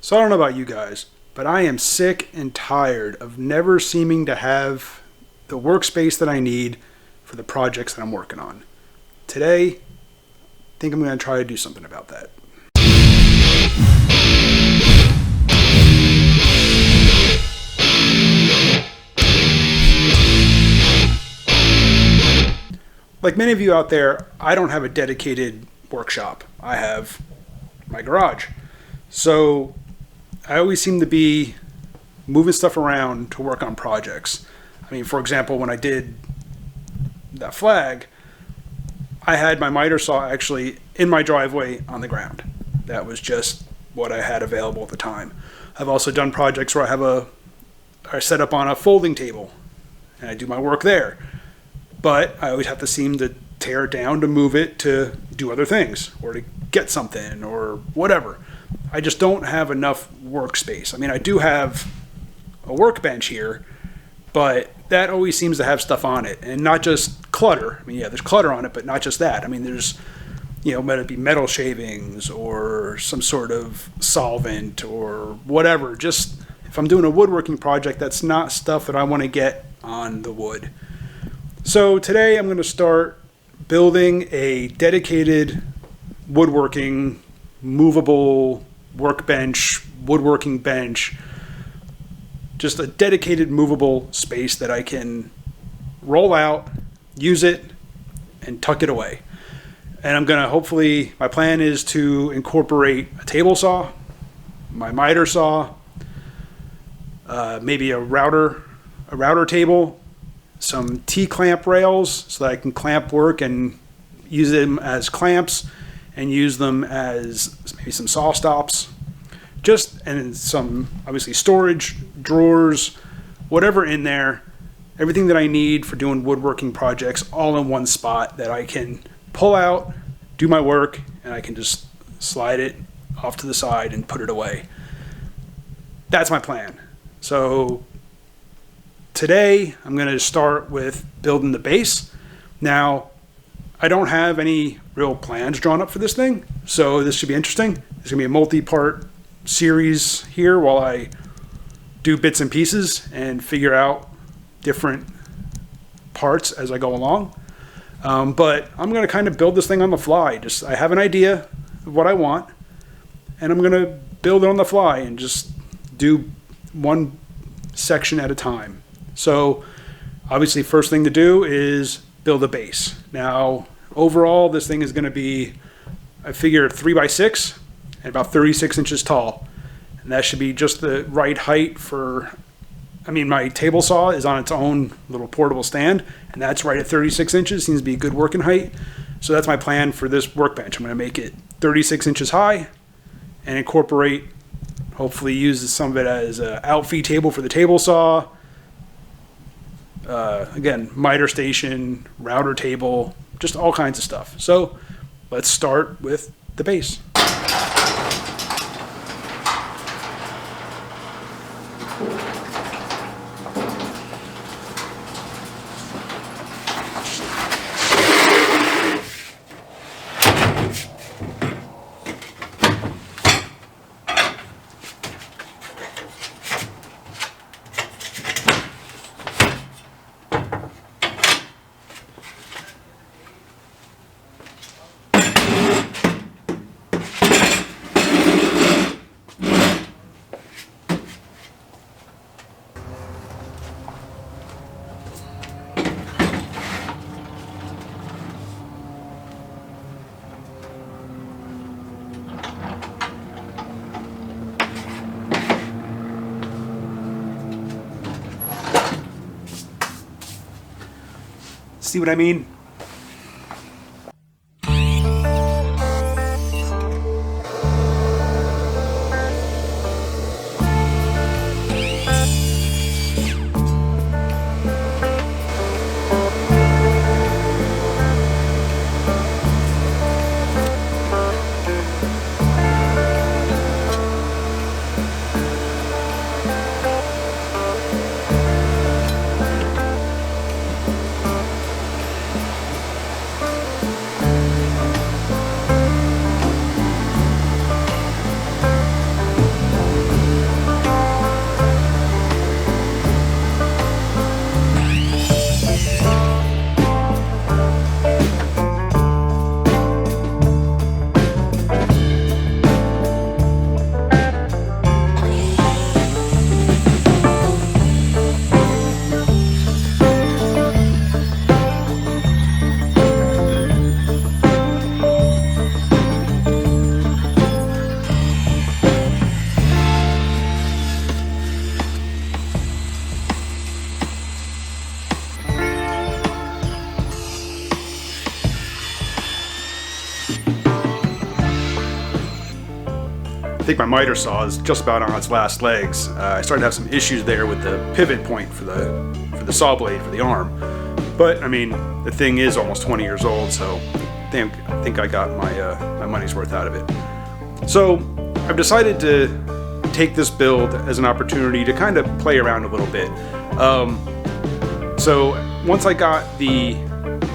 So I don't know about you guys, but I am sick and tired of never seeming to have the workspace that I need for the projects that I'm working on. Today, I think I'm going to try to do something about that. Like many of you out there, I don't have a dedicated workshop. I have my garage. So I always seem to be moving stuff around to work on projects. I mean, for example, when I did that flag, I had my miter saw actually in my driveway on the ground. That was just what I had available at the time. I've also done projects where I set up on a folding table and I do my work there. But I always have to seem to tear it down to move it to do other things or to get something or whatever. I just don't have enough workspace. I mean, I do have a workbench here, but that always seems to have stuff on it and not just clutter. I mean, yeah, there's clutter on it, but not just that. I mean, there's, might it be metal shavings or some sort of solvent or whatever. Just if I'm doing a woodworking project, that's not stuff that I want to get on the wood. So today I'm going to start building a dedicated woodworking, movable workbench, woodworking bench, just a dedicated movable space that I can roll out, use it, and tuck it away. And I'm going to my plan is to incorporate a table saw, my miter saw, maybe a router table, some T-clamp rails so that I can clamp work and use them as clamps and use them as maybe some saw stops. And some, obviously, storage, drawers, whatever in there, everything that I need for doing woodworking projects all in one spot that I can pull out, do my work, and I can just slide it off to the side and put it away. That's my plan. So today, I'm going to start with building the base. Now, I don't have any real plans drawn up for this thing, so this should be interesting. There's going to be a multi-part series here while I do bits and pieces and figure out different parts as I go along. But I'm going to kind of build this thing on the fly. I have an idea of what I want, and I'm going to build it on the fly and just do one section at a time. So obviously first thing to do is build a base. Now overall this thing is going to be, I figure 3x6 and about 36 inches tall. And that should be just the right height my table saw is on its own little portable stand and that's right at 36 inches, seems to be a good working height. So that's my plan for this workbench. I'm going to make it 36 inches high and incorporate, hopefully use some of it as an outfeed table for the table saw. Again, miter station, router table, just all kinds of stuff. So let's start with the base. See what I mean? think my miter saw is just about on its last legs. I started to have some issues there with the pivot point for the saw blade for the arm. But I mean, the thing is almost 20 years old, so I think I got my money's worth out of it. So I've decided to take this build as an opportunity to kind of play around a little bit. So once I got the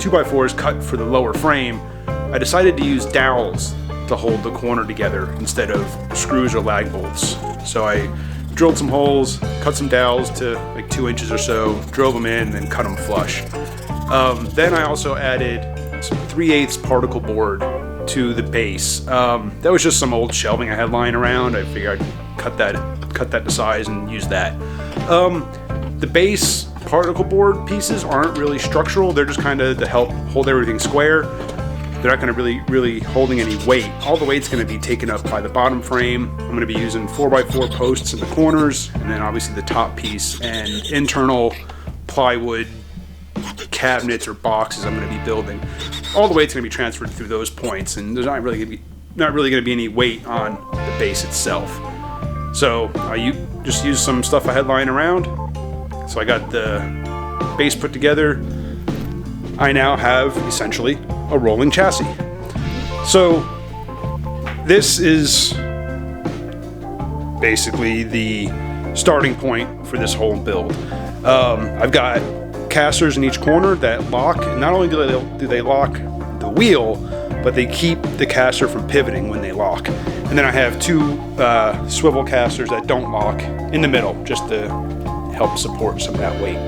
2x4s cut for the lower frame, I decided to use dowels to hold the corner together instead of screws or lag bolts. So I drilled some holes, cut some dowels to like 2 inches or so, drove them in, and then cut them flush. Then I also added some 3/8 particle board to the base. That was just some old shelving I had lying around. I figured I'd cut that to size and use that. The base particle board pieces aren't really structural. They're just kind of to help hold everything square. They're not going to really holding any weight. All the weight's going to be taken up by the bottom frame. I'm going to be using 4x4 posts in the corners, and then obviously the top piece and internal plywood cabinets or boxes I'm going to be building. All the weight's going to be transferred through those points, and there's not really going to be any weight on the base itself. So I just used some stuff I had lying around. So I got the base put together. I now have essentially a rolling chassis. So this is basically the starting point for this whole build. I've got casters in each corner that lock, and not only do they lock the wheel, but they keep the caster from pivoting when they lock. And then I have 2 swivel casters that don't lock in the middle, just to help support some of that weight.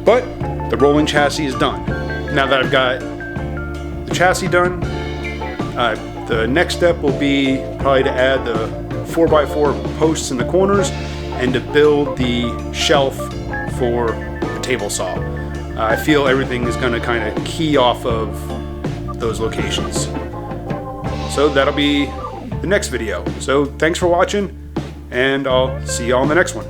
But the rolling chassis is done. Now that I've got the chassis done, the next step will be probably to add the 4x4 posts in the corners and to build the shelf for the table saw. I feel everything is going to kind of key off of those locations. So that'll be the next video. So thanks for watching, and I'll see y'all in the next one.